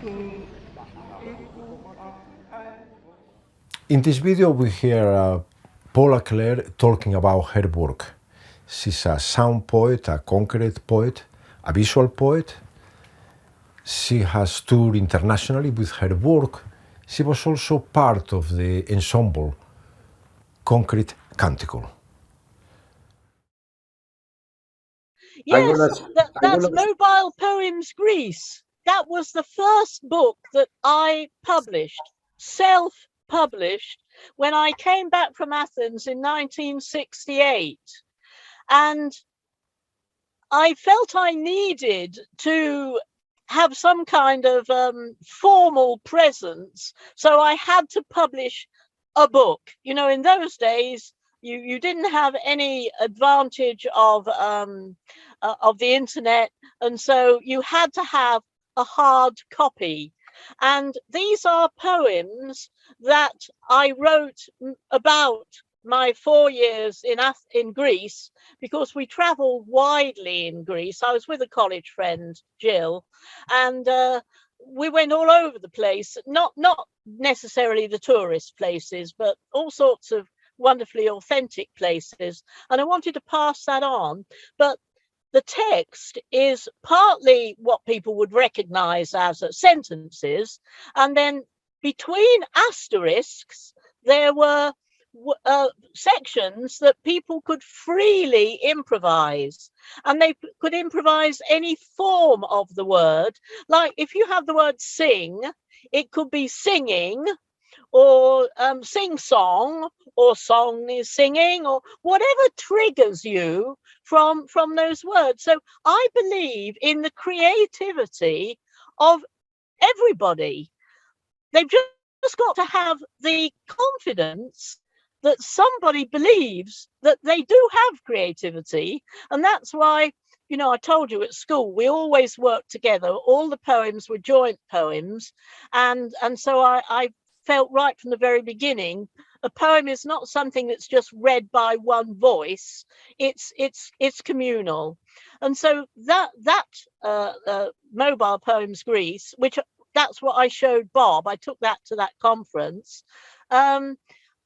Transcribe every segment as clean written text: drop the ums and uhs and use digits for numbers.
In this video, we hear Paula Claire talking about her work. She's a sound poet, a concrete poet, a visual poet. She has toured internationally with her work. She was also part of the ensemble Concrete Canticle. Yes, that's Mobile Poems Greece. That was the first book that I published, self-published, when I came back from Athens in 1968. And I felt I needed to have some kind of formal presence. So I had to publish a book. You know, in those days, you didn't have any advantage of the internet. And so you had to have a hard copy. And these are poems that I wrote about my 4 years in Greece, because we traveled widely in Greece. I was with a college friend, Jill, and we went all over the place, not necessarily the tourist places, but all sorts of wonderfully authentic places. And I wanted to pass that on. But the text is partly what people would recognize as sentences, and then between asterisks, there were sections that people could freely improvise, and they could improvise any form of the word. Like if you have the word sing, it could be singing, or sing song, or song is singing, or whatever triggers you from those words. So I believe in the creativity of everybody. They've just got to have the confidence that somebody believes that they do have creativity. And that's why, you know, I told you at school, we always worked together. All the poems were joint poems. And so I felt right from the very beginning, a poem is not something that's just read by one voice. It's communal. And so that Mobile Poems Greece, which that's what I showed Bob. I took that to that conference.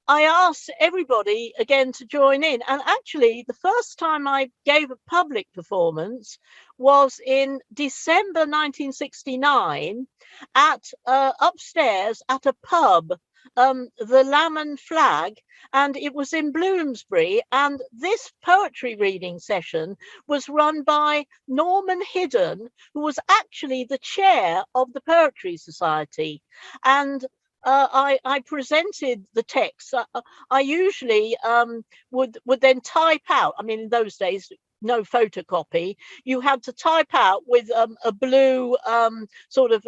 I asked everybody again to join in. And actually, the first time I gave a public performance was in December 1969 at upstairs at a pub, the Lamb and Flag, and it was in Bloomsbury. And this poetry reading session was run by Norman Hidden, who was actually the chair of the Poetry Society. And I presented the text. I usually would then type out. I mean, in those days, no photocopy. You had to type out with a blue sort of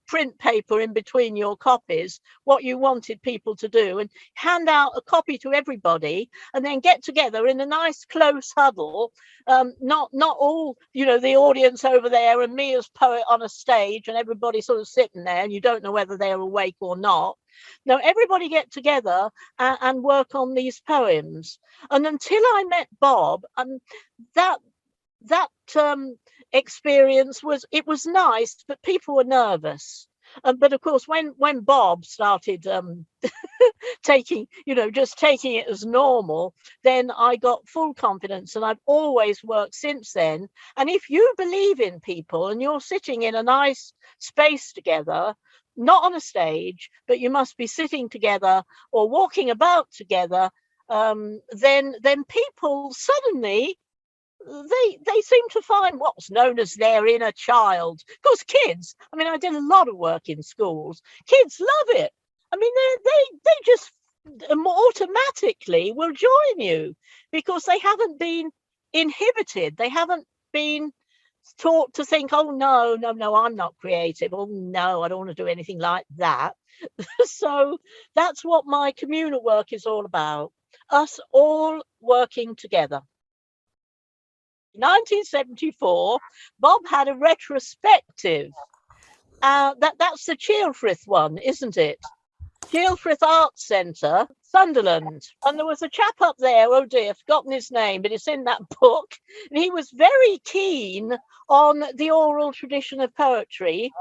print paper in between your copies what you wanted people to do, and hand out a copy to everybody, and then get together in a nice close huddle. Not all, you know, the audience over there and me as poet on a stage, and everybody sort of sitting there, and you don't know whether they're awake or not. No, everybody get together and work on these poems. And until I met Bob, that experience was nice, but people were nervous. But of course, when Bob started taking it as normal, then I got full confidence, and I've always worked since then. And if you believe in people and you're sitting in a nice space together, not on a stage, but you must be sitting together or walking about together, then people suddenly they seem to find what's known as their inner child. Because kids, I mean, I did a lot of work in schools. Kids love it. I mean, they just automatically will join you because they haven't been inhibited. They haven't been taught to think, oh, no, I'm not creative. Oh, no, I don't want to do anything like that. So that's what my communal work is all about. Us all working together. 1974, Bob had a retrospective. That's the Childrith one, isn't it? Gilfrith Arts Centre, Sunderland. And there was a chap up there, oh dear, I've forgotten his name, but it's in that book. And he was very keen on the oral tradition of poetry.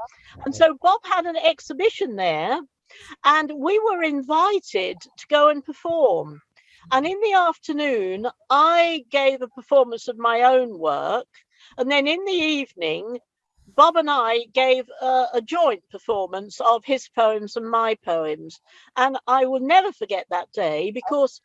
And so Bob had an exhibition there, and we were invited to go and perform. And in the afternoon, I gave a performance of my own work. And then in the evening, Bob and I gave a joint performance of his poems and my poems. And I will never forget that day, because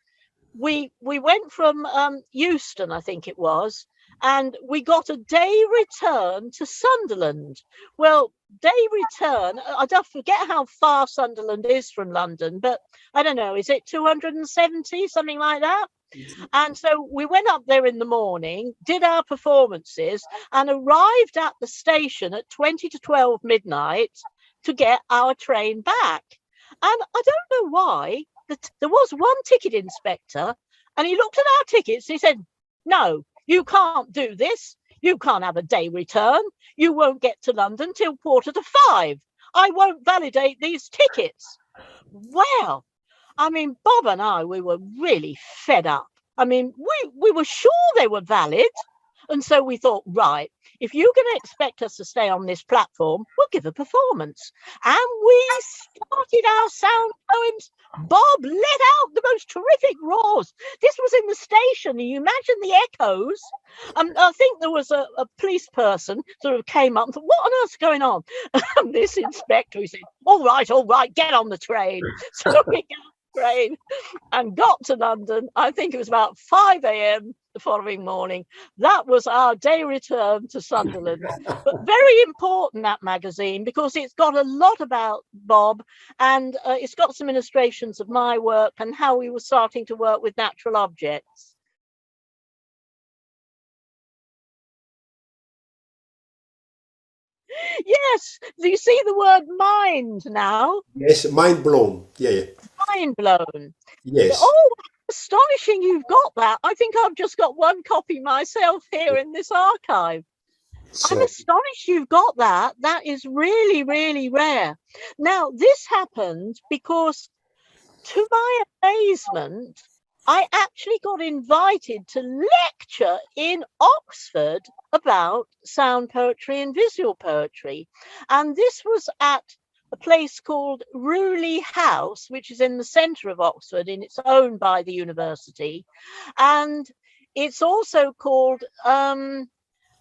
we went from Euston, I think it was, and we got a day return to Sunderland. Well, day return, I don't forget how far Sunderland is from London, but I don't know, is it 270, something like that? And so we went up there in the morning, did our performances, and arrived at the station at 20 to 12 midnight to get our train back. And I don't know why, there was one ticket inspector, and he looked at our tickets and he said, "No, you can't do this. You can't have a day return. You won't get to London till 4:45. I won't validate these tickets." Well, I mean, Bob and I, we were really fed up. I mean, we were sure they were valid. And so we thought, right, if you're going to expect us to stay on this platform, we'll give a performance. And we started our sound poems. Bob let out the most terrific roars. This was in the station. And you imagine the echoes. I think there was a police person sort of came up and thought, what on earth's going on? And this inspector, he said, all right, get on the train. So we got on the train and got to London. I think it was about 5 a.m. the following morning. That was our day return to Sunderland. But very important, that magazine, because it's got a lot about Bob, and it's got some illustrations of my work and how we were starting to work with natural objects. Yes, do you see the word mind now? Yes, mind blown. Yeah. Mind blown. Yes. Oh, astonishing you've got that. I think I've just got one copy myself here in this archive. I'm astonished you've got that. That is really, really rare. Now, this happened because, to my amazement, I actually got invited to lecture in Oxford about sound poetry and visual poetry. And this was at a place called Rewley House, which is in the centre of Oxford, and it's owned by the university. And it's also called,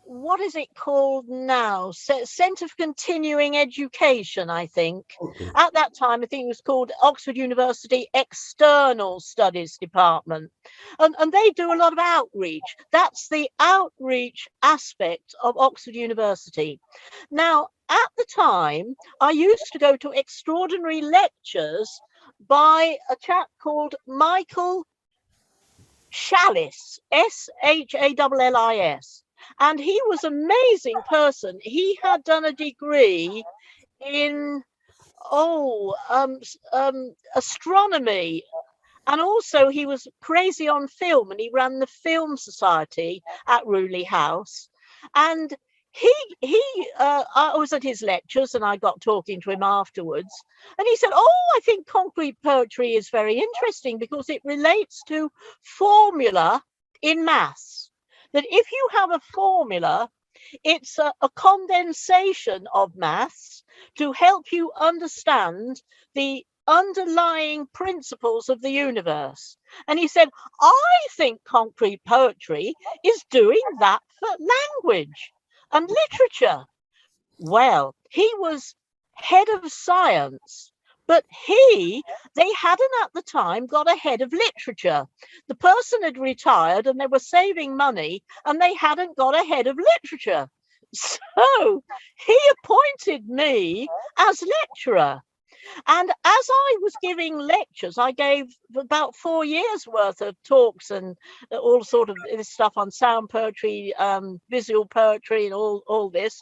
what is it called now? Centre for Continuing Education, I think. Okay. At that time, I think it was called Oxford University External Studies Department. And they do a lot of outreach. That's the outreach aspect of Oxford University. Now, at the time, I used to go to extraordinary lectures by a chap called Michael Shallis, Shallis. And he was an amazing person. He had done a degree in astronomy, and also he was crazy on film, and he ran the Film Society at Rewley House. And I was at his lectures, and I got talking to him afterwards, and he said, I think concrete poetry is very interesting because it relates to formula in maths. That if you have a formula, it's a condensation of maths to help you understand the underlying principles of the universe. And he said, I think concrete poetry is doing that for language and literature. Well, he was head of science, but they hadn't at the time got a head of literature. The person had retired and they were saving money, and they hadn't got a head of literature. So he appointed me as lecturer. And as I was giving lectures, I gave about 4 years worth of talks and all sort of this stuff on sound poetry, visual poetry, and all this.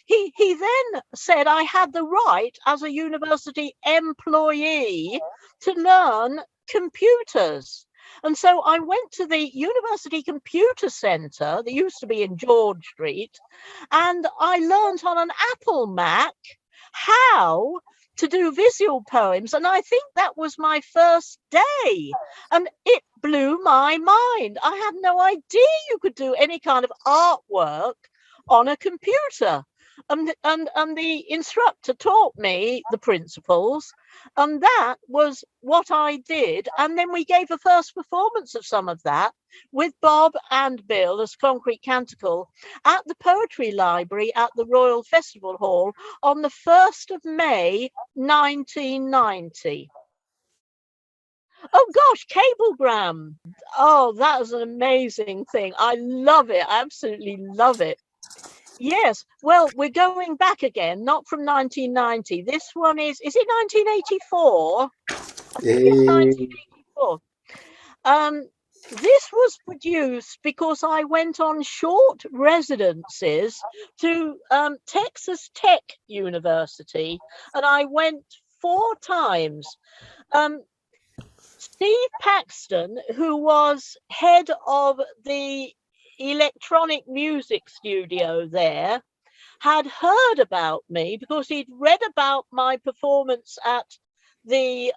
He then said I had the right as a university employee to learn computers. And so I went to the University Computer Centre that used to be in George Street, and I learned on an Apple Mac how to do visual poems. And I think that was my first day. And it blew my mind. I had no idea you could do any kind of artwork on a computer. And the instructor taught me the principles, and that was what I did. And then we gave a first performance of some of that with Bob and Bill as Concrete Canticle at the Poetry Library at the Royal Festival Hall on the 1st of May 1990. Oh gosh, cablegram. Oh, that was an amazing thing. I love it. I absolutely love it. Yes, well, we're going back again, not from 1990. This one is it 1984? I think it's 1984. This was produced because I went on short residences to Texas Tech University, and I went 4 times. Steve Paxton, who was head of the electronic music studio there, had heard about me because he'd read about my performance at the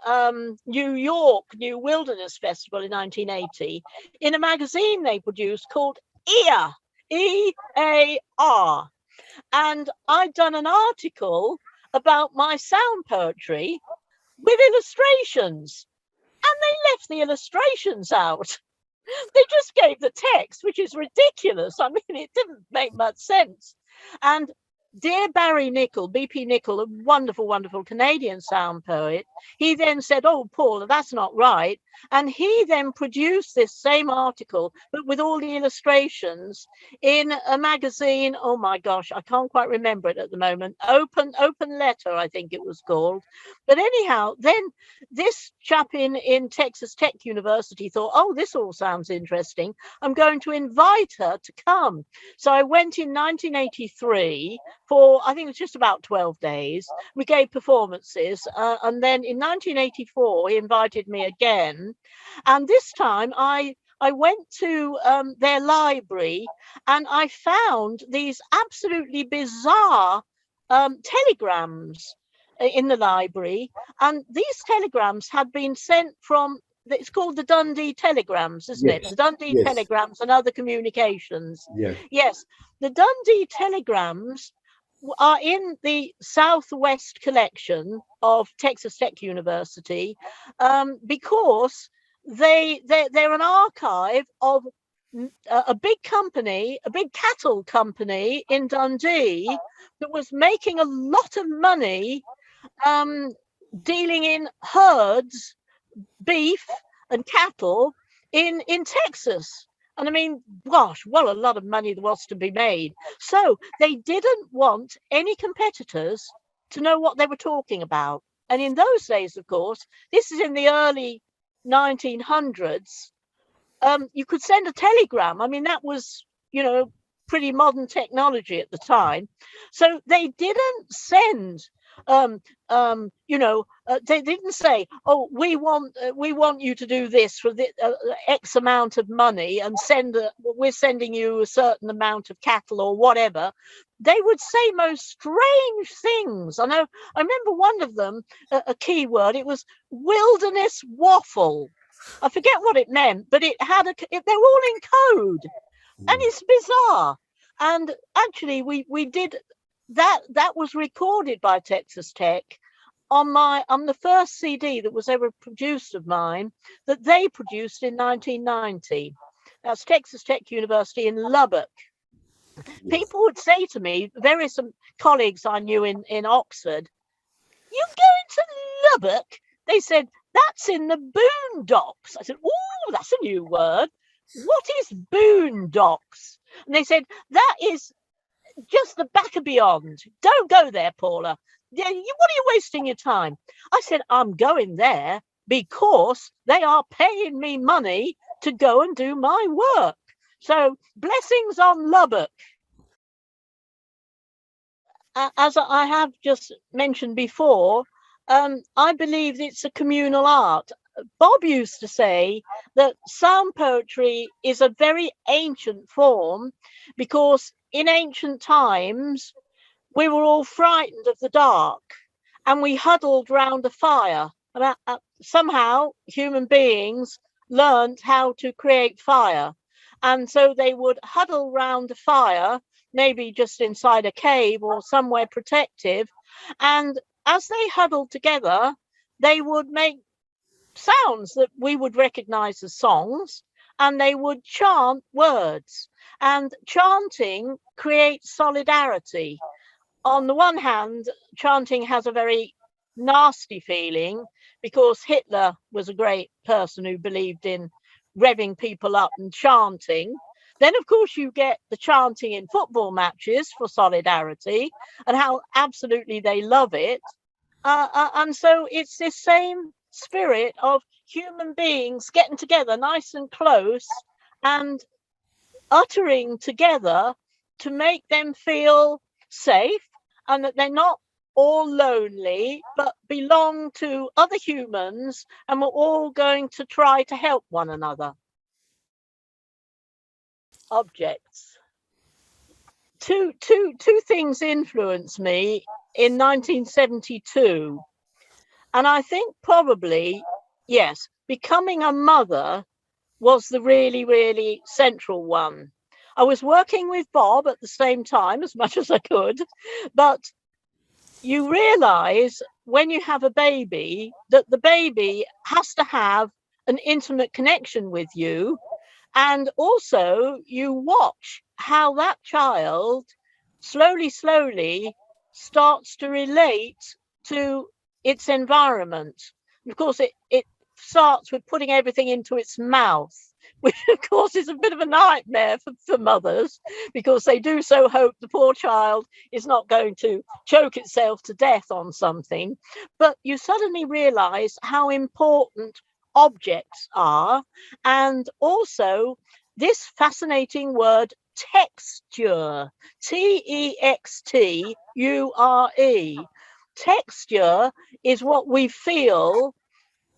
New York New Wilderness Festival in 1980 in a magazine they produced called EAR, EAR. And I'd done an article about my sound poetry with illustrations, and they left the illustrations out. They just gave the text, which is ridiculous. I mean, it didn't make much sense. And dear Barry Nicol, BP Nicol, a wonderful, wonderful Canadian sound poet, he then said, oh, Paula, that's not right. And he then produced this same article, but with all the illustrations in a magazine. Oh my gosh, I can't quite remember it at the moment. Open Letter, I think it was called. But anyhow, then this chap in Texas Tech University thought, oh, this all sounds interesting. I'm going to invite her to come. So I went in 1983 for, I think it was just about 12 days. We gave performances. And then in 1984, he invited me again. And this time I went to their library, and I found these absolutely bizarre telegrams in the library. And these telegrams had been sent from, it's called the Dundee Telegrams, isn't it? The Dundee Telegrams and Other Communications. Yes, the Dundee Telegrams are in the Southwest collection of Texas Tech University because they're an archive of a big company, a big cattle company in Dundee that was making a lot of money dealing in herds, beef and cattle in Texas. And I mean, gosh, what a lot of money there was to be made. So they didn't want any competitors to know what they were talking about. And in those days, of course, this is in the early 1900s, you could send a telegram. I mean, that was, you know, pretty modern technology at the time. So they didn't send you know, they didn't say, oh, we want you to do this for the X amount of money and we're sending you a certain amount of cattle or whatever. They would say most strange things. I remember one of them, a key word, it was wilderness waffle. I forget what it meant, but they were all in code, and it's bizarre. And actually we did that was recorded by Texas Tech on the first CD that was ever produced of mine, that they produced in 1990. That's Texas Tech University in Lubbock. People would say to me, some colleagues I knew in Oxford, you going to Lubbock? They said, that's in the boondocks. I said, oh, that's a new word. What is boondocks? And they said, that is just the back of beyond. Don't go there, Paula. What are you wasting your time? I said, I'm going there because they are paying me money to go and do my work. So blessings on Lubbock. As I have just mentioned before, I believe it's a communal art. Bob used to say that sound poetry is a very ancient form because in ancient times we were all frightened of the dark, and we huddled round a fire. And somehow human beings learned how to create fire. And so they would huddle round a fire, maybe just inside a cave or somewhere protective. And as they huddled together, they would make sounds that we would recognize as songs, and they would chant words. And chanting creates solidarity. On the one hand, chanting has a very nasty feeling because Hitler was a great person who believed in revving people up and chanting. Then, of course, you get the chanting in football matches for solidarity and how absolutely they love it. And so it's this same spirit of human beings getting together nice and close and uttering together to make them feel safe and that they're not all lonely but belong to other humans, and we're all going to try to help one another. Objects. Two things influenced me in 1972, and I think probably, yes, becoming a mother was the really central one. I was working with Bob at the same time as much as I could, but you realize when you have a baby that the baby has to have an intimate connection with you. And also you watch how that child slowly starts to relate to its environment. And of course, it starts with putting everything into its mouth, which of course is a bit of a nightmare for mothers, because they do so hope the poor child is not going to choke itself to death on something. But you suddenly realize how important objects are, and also this fascinating word texture, texture. Texture is what we feel,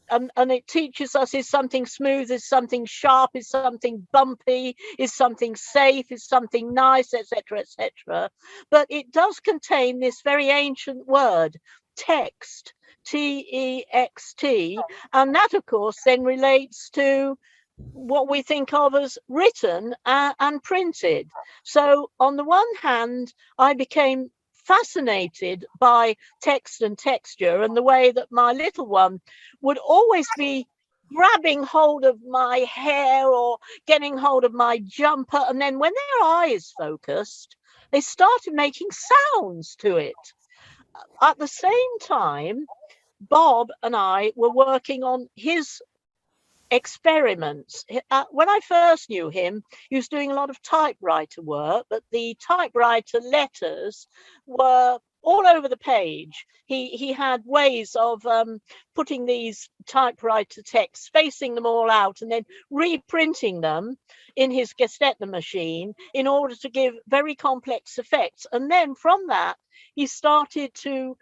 and it teaches us, is something smooth, is something sharp, is something bumpy, is something safe, is something nice, etc., etc. But it does contain this very ancient word, text, T-E-X-T, and that, of course, then relates to what we think of as written and printed. So on the one hand, I became fascinated by text and texture, and the way that my little one would always be grabbing hold of my hair or getting hold of my jumper, and then when their eyes focused, they started making sounds to it. At the same time, Bob and I were working on his experiments. When I first knew him, he was doing a lot of typewriter work, but the typewriter letters were all over the page. He had ways of putting these typewriter texts, spacing them all out, and then reprinting them in his Gestetner machine in order to give very complex effects. And then from that, he started to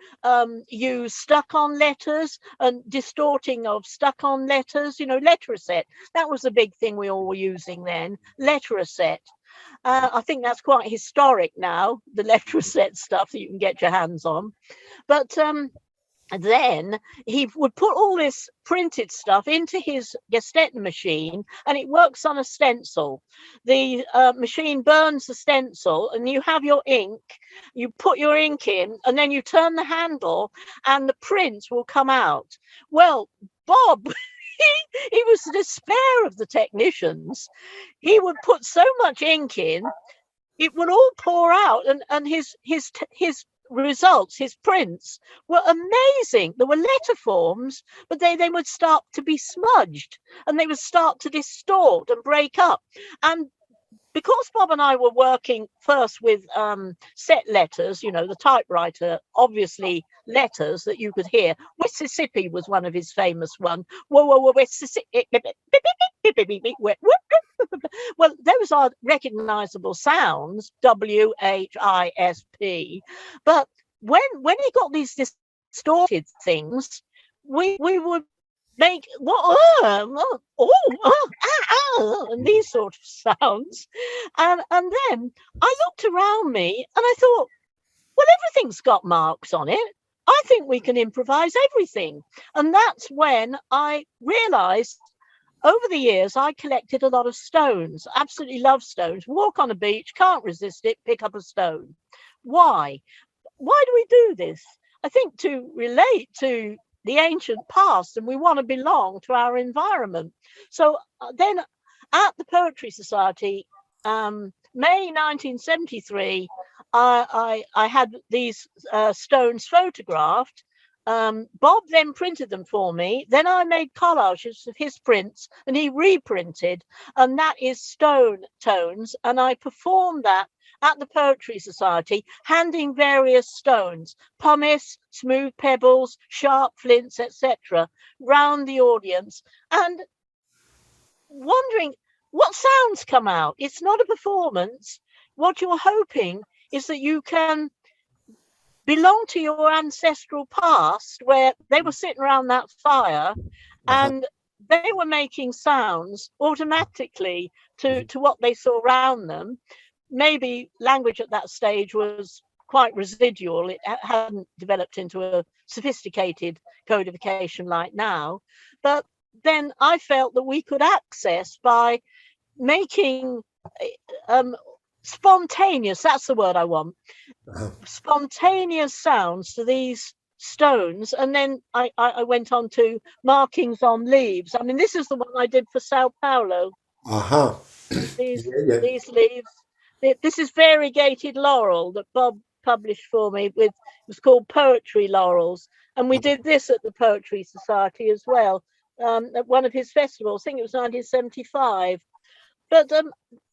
use stuck-on letters and distorting of stuck-on letters, letter-set. That was the big thing we all were using then, letter-set. I think that's quite historic now, the letter-set stuff that you can get your hands on. But then he would put all this printed stuff into his Gestetner machine, and it works on a stencil. The machine burns the stencil, and you have your ink. You put your ink in, and then you turn the handle, and the print will come out. Well, Bob, he was the despair of the technicians. He would put so much ink in, it would all pour out, and his results, his prints, were amazing. There were letter forms, but they would start to be smudged, and they would start to distort and break up. And because Bob and I were working first with set letters, the typewriter, obviously letters that you could hear. Mississippi was one of his famous ones. Whoa, Mississippi. Well, those are recognizable sounds, WHISP. But when he got these distorted things, we would make and these sort of sounds, and then I looked around me and I thought, well, everything's got marks on it. I think we can improvise everything. And that's when I realized over the years, I collected a lot of stones, absolutely love stones. Walk on a beach, can't resist it, pick up a stone. Why? Why do we do this? I think to relate to the ancient past, and we want to belong to our environment. So then at the Poetry Society, May 1973, I had these stones photographed. Bob then printed them for me. Then I made collages of his prints and he reprinted, and that is Stone Tones. And I performed that at the Poetry Society, handing various stones, pumice, smooth pebbles, sharp flints, etc., round the audience and wondering what sounds come out. It's not a performance. What you're hoping is that you can belong to your ancestral past where they were sitting around that fire and they were making sounds automatically to what they saw around them. Maybe language at that stage was quite residual. It hadn't developed into a sophisticated codification like now. But then I felt that we could access by making spontaneous, that's the word I want, spontaneous sounds to these stones. And then I went on to markings on leaves. I mean, this is the one I did for Sao Paulo. Uh-huh. These Yeah, yeah. these leaves. This is variegated laurel that Bob published for me with, it was called Poetry Laurels. And we did this at the Poetry Society as well, at one of his festivals. I think it was 1975. But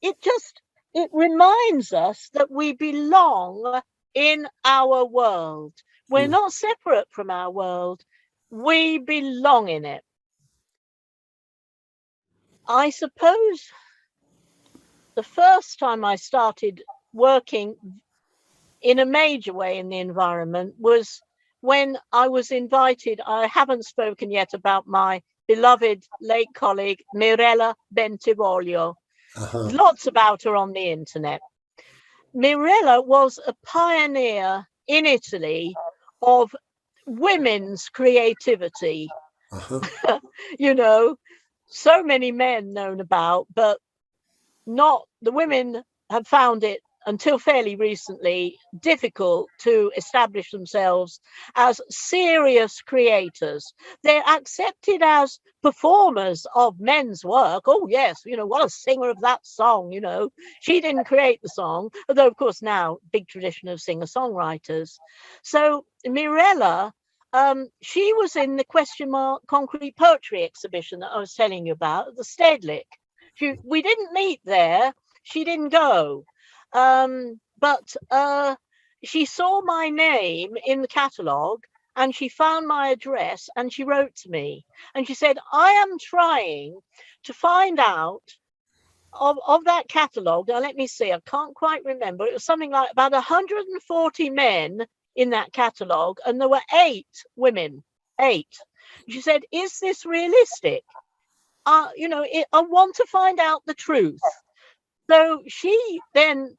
it reminds us that we belong in our world. We're not separate from our world. We belong in it. I suppose the first time I started working in a major way in the environment was when I was invited. I haven't spoken yet about my beloved late colleague, Mirella Bentivoglio. Lots about her on the internet. Mirella was a pioneer in Italy of women's creativity. You know, so many men known about, but not the women have found it until fairly recently difficult to establish themselves as serious creators. They're accepted as performers of men's work. Oh yes, what a singer of that song. She didn't create the song, although of course now big tradition of singer-songwriters. So Mirella, she was in the question mark concrete poetry exhibition that I was telling you about at the Stedelijk. We didn't meet there. She didn't go. But she saw my name in the catalogue and she found my address and she wrote to me and she said, I am trying to find out of that catalogue. Now, let me see. I can't quite remember. It was something like about 140 men in that catalogue and there were 8 women. 8. She said, is this realistic? I want to find out the truth. So she then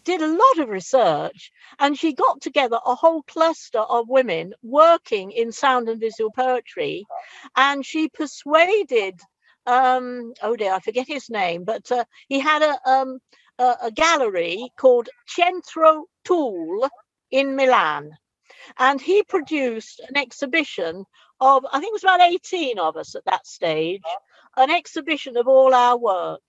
did a lot of research and she got together a whole cluster of women working in sound and visual poetry. And she persuaded, oh dear, I forget his name, but he had a gallery called Centro Tool in Milan. And he produced an exhibition of, I think it was about 18 of us at that stage, an exhibition of all our work.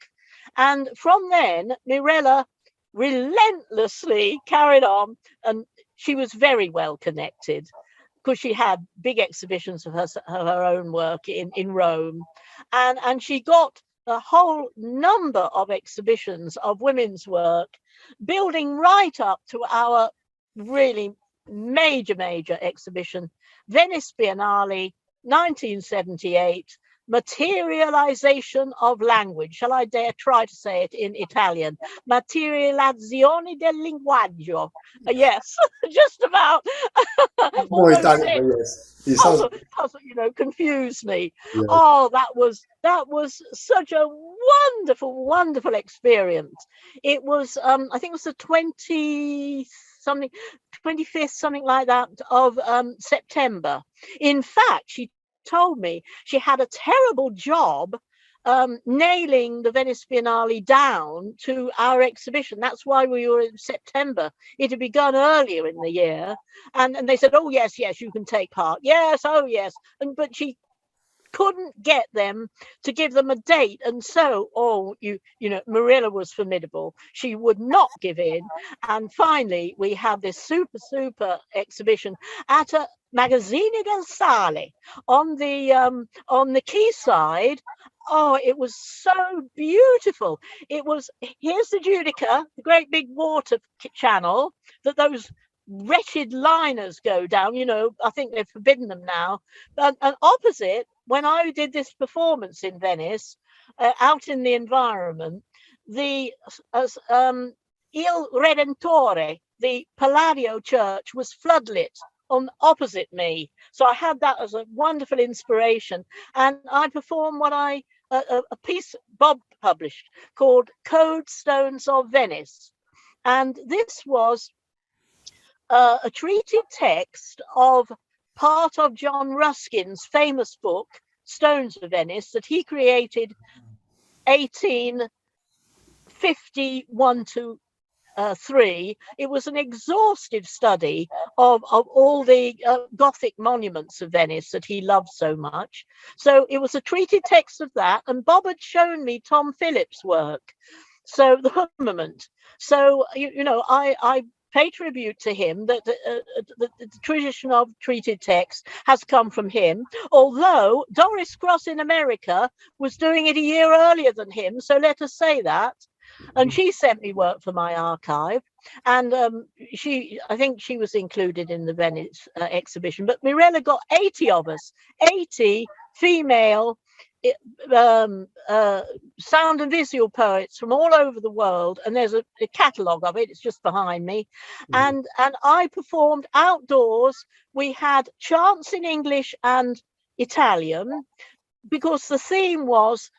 And from then, Mirella relentlessly carried on, and she was very well connected because she had big exhibitions of her own work in Rome. And she got a whole number of exhibitions of women's work, building right up to our really major exhibition, Venice Biennale, 1978, Materialization of Language. Shall I dare try to say it in Italian? Materializzazione del linguaggio. Yes, just about. No Italian, but yes. It sounds Confused me. yeah. Oh, that was such a wonderful experience. It was, I think it was the something, 25th, something like that, of September. In fact, she told me she had a terrible job nailing the Venice Biennale down to our exhibition. That's why we were in September. It had begun earlier in the year, and they said, "Oh yes, yes, you can take part." Yes, oh yes, but she couldn't get them to give them a date, and so Marilla was formidable. She would not give in, and finally we had this super exhibition at a Magazzini del Sale on the quayside. Oh, it was so beautiful. It was, here's the Giudecca, the great big water channel that those wretched liners go down. I think they've forbidden them now. And opposite, when I did this performance in Venice, out in the environment, the Il Redentore, the Palladio church, was floodlit on opposite me. So I had that as a wonderful inspiration. And I performed a piece Bob published called Code Stones of Venice. And this was a treated text of part of John Ruskin's famous book, Stones of Venice, that he created 1851 to 3. It was an exhaustive study of all the Gothic monuments of Venice that he loved so much. So it was a treated text of that, and Bob had shown me Tom Phillips' work, so the firmament. So I pay tribute to him that the tradition of treated text has come from him, although Doris Cross in America was doing it a year earlier than him, so let us say that. And she sent me work for my archive, and I think she was included in the Venice exhibition. But Mirella got 80 of us, 80 female sound and visual poets from all over the world, and there's a catalogue of it. It's just behind me. And I performed outdoors. We had chants in English and Italian, because the theme was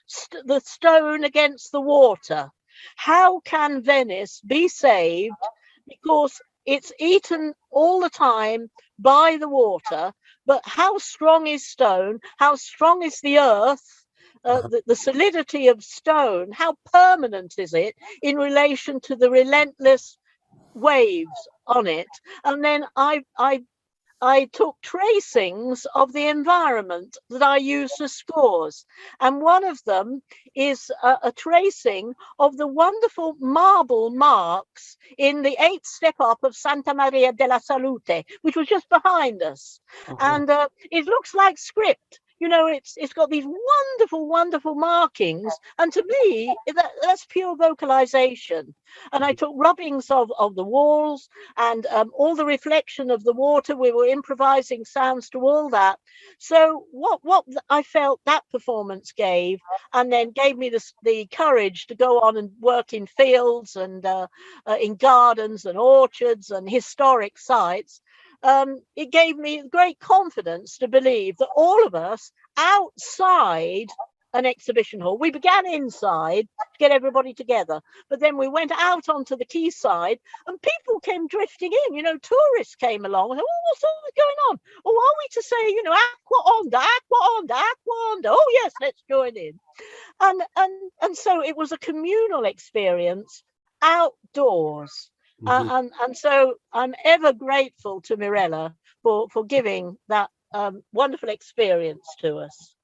the stone against the water. How can Venice be saved? Because it's eaten all the time by the water, but how strong is stone? How strong is the earth? The solidity of stone, how permanent is it in relation to the relentless waves on it? And then I took tracings of the environment that I used as scores. And one of them is a tracing of the wonderful marble marks in the 8th step up of Santa Maria della Salute, which was just behind us. And it looks like script. It's got these wonderful markings, and to me that's pure vocalization. And I took rubbings of the walls and all the reflection of the water. We were improvising sounds to all that. So what I felt that performance gave, and then gave me the courage to go on and work in fields and in gardens and orchards and historic sites. It gave me great confidence to believe that all of us outside an exhibition hall, we began inside to get everybody together, but then we went out onto the quayside and people came drifting in. Tourists came along and said, "Oh, what's going on? Oh, are we to say, aqua onda, aqua onda, aqua onda? Oh yes, let's join in." And so it was a communal experience outdoors. And so I'm ever grateful to Mirella for giving that wonderful experience to us.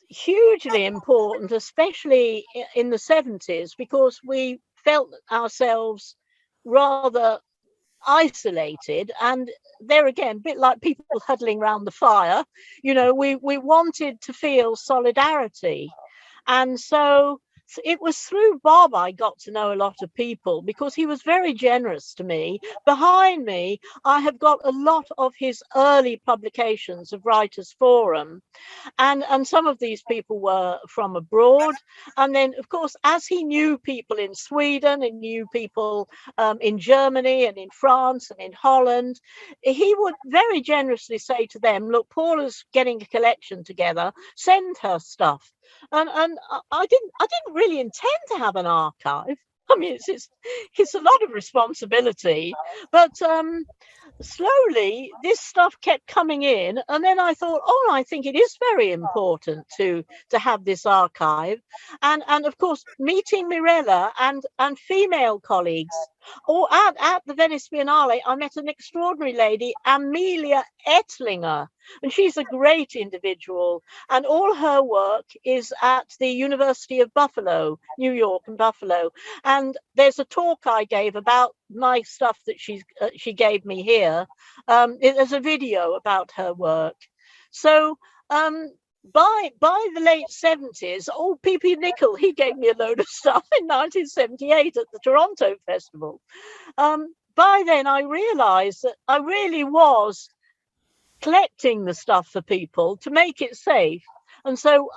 Hugely important, especially in the 70s, because we felt ourselves rather isolated, and there again, a bit like people huddling around the fire, we wanted to feel solidarity. And so it was through Bob I got to know a lot of people, because he was very generous to me. Behind me, I have got a lot of his early publications of Writers' Forum. And some of these people were from abroad. And then, of course, as he knew people in Sweden and knew people in Germany and in France and in Holland, he would very generously say to them, "Look, Paula's getting a collection together, send her stuff." And I didn't really intend to have an archive. I mean, it's a lot of responsibility, but slowly this stuff kept coming in, and then I thought, oh, I think it is very important to have this archive, and of course meeting Mirella and female colleagues. Or at the Venice Biennale, I met an extraordinary lady, Amelia Ettlinger, and she's a great individual, and all her work is at the University of Buffalo, New York and Buffalo. And there's a talk I gave about my stuff that she gave me here. There's a video about her work. So by the late 70s, old P.P. Nicol, he gave me a load of stuff in 1978 at the Toronto Festival. By then I realized that I really was collecting the stuff for people to make it safe. And so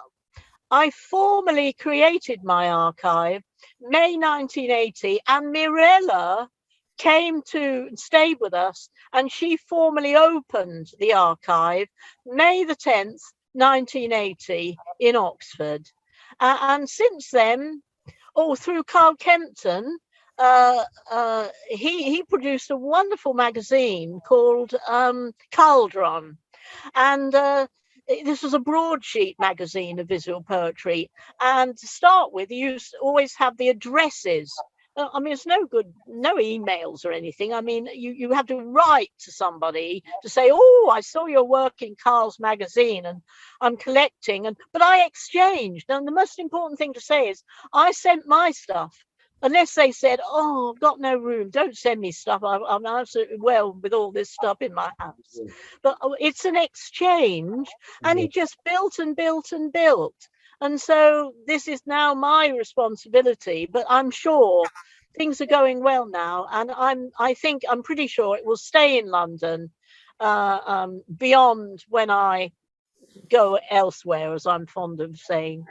I formally created my archive May 1980, and Mirella came to stay with us, and she formally opened the archive May the 10th, 1980 in Oxford. And since then, through Carl Kempton, he produced a wonderful magazine called Cauldron. And this was a broadsheet magazine of visual poetry. And to start with, you always have the addresses. I mean, it's no good, no emails or anything. I mean, you have to write to somebody to say, oh, I saw your work in Carl's magazine and I'm collecting. But I exchanged. And the most important thing to say is I sent my stuff. Unless they said, oh, I've got no room, don't send me stuff. I'm absolutely well with all this stuff in my house. But it's an exchange, and it just built and built and built. And so this is now my responsibility, but I'm sure things are going well now. And I'm pretty sure it will stay in London beyond when I go elsewhere, as I'm fond of saying.